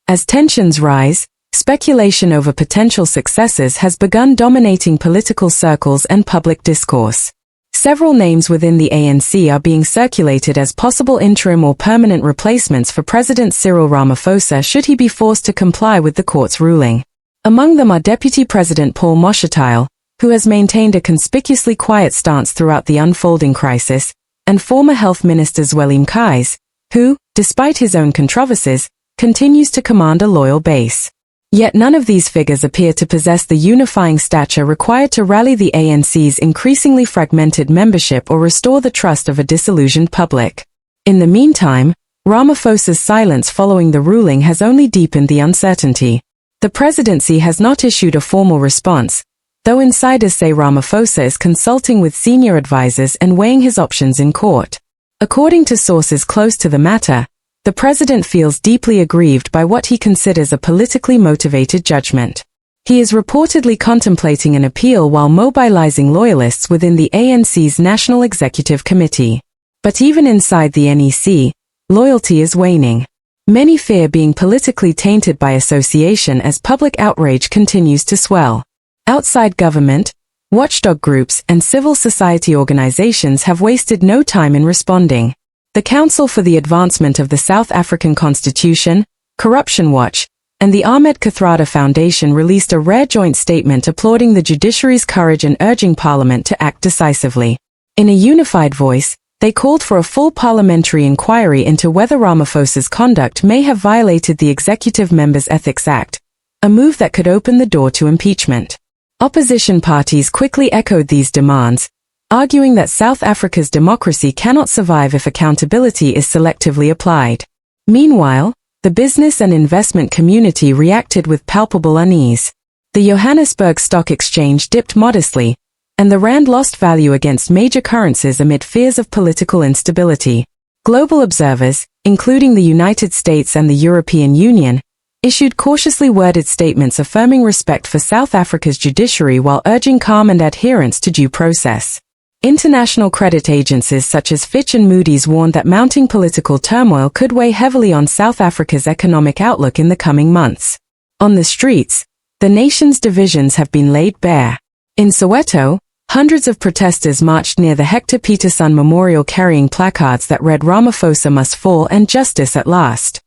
As tensions rise, speculation over potential successors has begun dominating political circles and public discourse. Several names within the ANC are being circulated as possible interim or permanent replacements for President Cyril Ramaphosa should he be forced to comply with the court's ruling. Among them are Deputy President Paul Moshatile, who has maintained a conspicuously quiet stance throughout the unfolding crisis, and former Health Minister Zweli Mkhize, who, despite his own controversies, continues to command a loyal base. Yet none of these figures appear to possess the unifying stature required to rally the ANC's increasingly fragmented membership or restore the trust of a disillusioned public. In the meantime, Ramaphosa's silence following the ruling has only deepened the uncertainty. The presidency has not issued a formal response, though insiders say Ramaphosa is consulting with senior advisors and weighing his options in court. According to sources close to the matter, the president feels deeply aggrieved by what he considers a politically motivated judgment. He is reportedly contemplating an appeal while mobilizing loyalists within the ANC's National Executive Committee. But even inside the NEC, loyalty is waning. Many fear being politically tainted by association as public outrage continues to swell. Outside government, watchdog groups and civil society organizations have wasted no time in responding. The Council for the Advancement of the South African Constitution, Corruption Watch, and the Ahmed Kathrada Foundation released a rare joint statement applauding the judiciary's courage and urging Parliament to act decisively. In a unified voice, they called for a full parliamentary inquiry into whether Ramaphosa's conduct may have violated the Executive Members' Ethics Act, a move that could open the door to impeachment. Opposition parties quickly echoed these demands, arguing that South Africa's democracy cannot survive if accountability is selectively applied. Meanwhile, the business and investment community reacted with palpable unease. The Johannesburg Stock Exchange dipped modestly, and the rand lost value against major currencies amid fears of political instability. Global observers, including the United States and the European Union, issued cautiously worded statements affirming respect for South Africa's judiciary while urging calm and adherence to due process. International credit agencies such as Fitch and Moody's warned that mounting political turmoil could weigh heavily on South Africa's economic outlook in the coming months. On the streets, the nation's divisions have been laid bare. In Soweto, hundreds of protesters marched near the Hector Peterson Memorial carrying placards that read "Ramaphosa must fall and justice at last."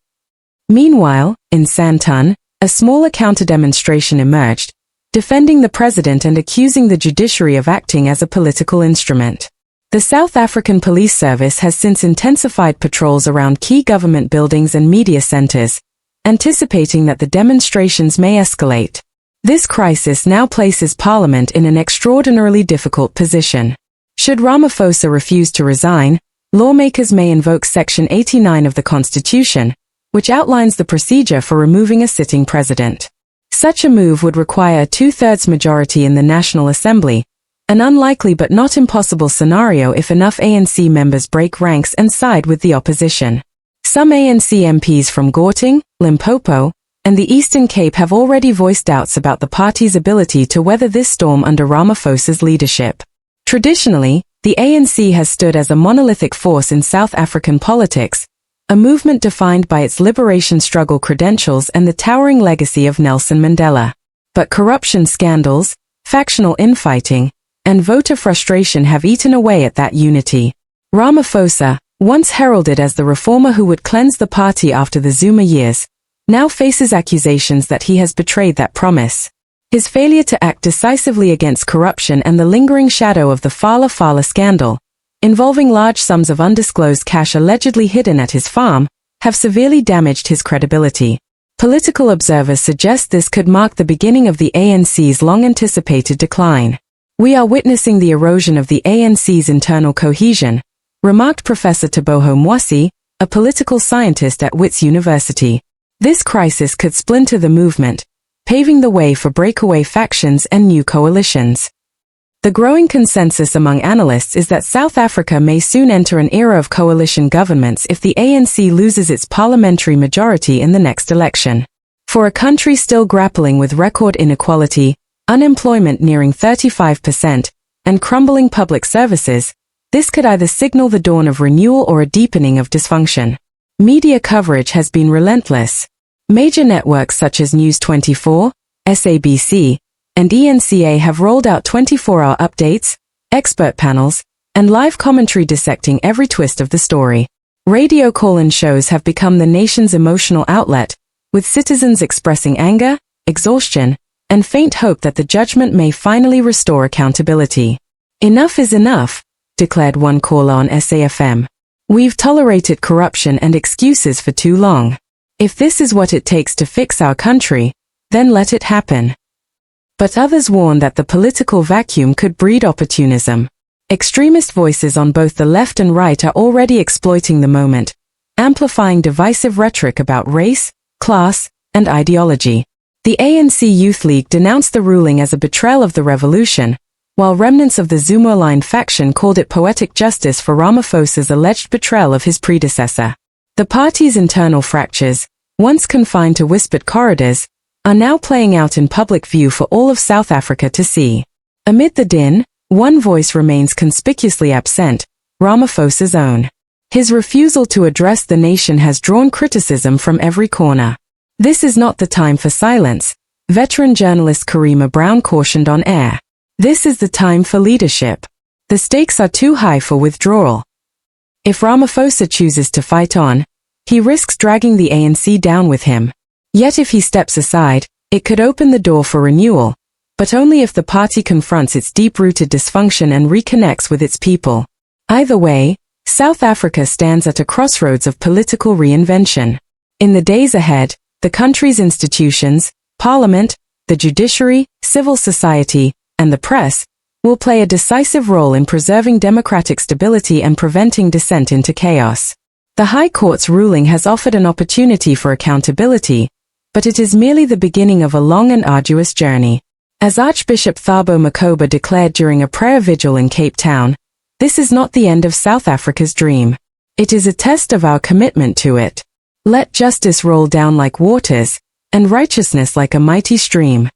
Meanwhile, in Sandton, a smaller counter-demonstration emerged, defending the president and accusing the judiciary of acting as a political instrument. The South African Police Service has since intensified patrols around key government buildings and media centers, anticipating that the demonstrations may escalate. This crisis now places Parliament in an extraordinarily difficult position. Should Ramaphosa refuse to resign, lawmakers may invoke Section 89 of the Constitution, which outlines the procedure for removing a sitting president. Such a move would require a two-thirds majority in the National Assembly, an unlikely but not impossible scenario if enough ANC members break ranks and side with the opposition. Some ANC MPs from Gauteng, Limpopo, and the Eastern Cape have already voiced doubts about the party's ability to weather this storm under Ramaphosa's leadership. Traditionally, the ANC has stood as a monolithic force in South African politics, a movement defined by its liberation struggle credentials and the towering legacy of Nelson Mandela. But corruption scandals, factional infighting, and voter frustration have eaten away at that unity. Ramaphosa, once heralded as the reformer who would cleanse the party after the Zuma years, now faces accusations that he has betrayed that promise. His failure to act decisively against corruption and the lingering shadow of the Fala Fala scandal, involving large sums of undisclosed cash allegedly hidden at his farm, have severely damaged his credibility. Political observers suggest this could mark the beginning of the ANC's long-anticipated decline. "We are witnessing the erosion of the ANC's internal cohesion," remarked Professor Teboho Mwasi, a political scientist at Wits University. This crisis could splinter the movement, paving the way for breakaway factions and new coalitions. The growing consensus among analysts is that South Africa may soon enter an era of coalition governments if the ANC loses its parliamentary majority in the next election. For a country still grappling with record inequality, unemployment nearing 35%, and crumbling public services, this could either signal the dawn of renewal or a deepening of dysfunction. Media coverage has been relentless. Major networks such as News 24, SABC, and ENCA have rolled out 24-hour updates, expert panels, and live commentary dissecting every twist of the story. Radio call-in shows have become the nation's emotional outlet, with citizens expressing anger, exhaustion, and faint hope that the judgment may finally restore accountability. "Enough is enough," declared one caller on SAFM. "We've tolerated corruption and excuses for too long. If this is what it takes to fix our country, then let it happen." But others warn that the political vacuum could breed opportunism. Extremist voices on both the left and right are already exploiting the moment, amplifying divisive rhetoric about race, class, and ideology. The ANC Youth League denounced the ruling as a betrayal of the revolution, while remnants of the Zuma-aligned faction called it poetic justice for Ramaphosa's alleged betrayal of his predecessor. The party's internal fractures, once confined to whispered corridors, are now playing out in public view for all of South Africa to see. Amid the din, one voice remains conspicuously absent, Ramaphosa's own. His refusal to address the nation has drawn criticism from every corner. "This is not the time for silence," veteran journalist Karima Brown cautioned on air. "This is the time for leadership. The stakes are too high for withdrawal." If Ramaphosa chooses to fight on, he risks dragging the ANC down with him. Yet if he steps aside, it could open the door for renewal, but only if the party confronts its deep-rooted dysfunction and reconnects with its people. Either way, South Africa stands at a crossroads of political reinvention. In the days ahead, the country's institutions, parliament, the judiciary, civil society, and the press will play a decisive role in preserving democratic stability and preventing descent into chaos. The High Court's ruling has offered an opportunity for accountability, but it is merely the beginning of a long and arduous journey. As Archbishop Thabo Makgoba declared during a prayer vigil in Cape Town, this is not the end of South Africa's dream. It is a test of our commitment to it. Let justice roll down like waters, and righteousness like a mighty stream.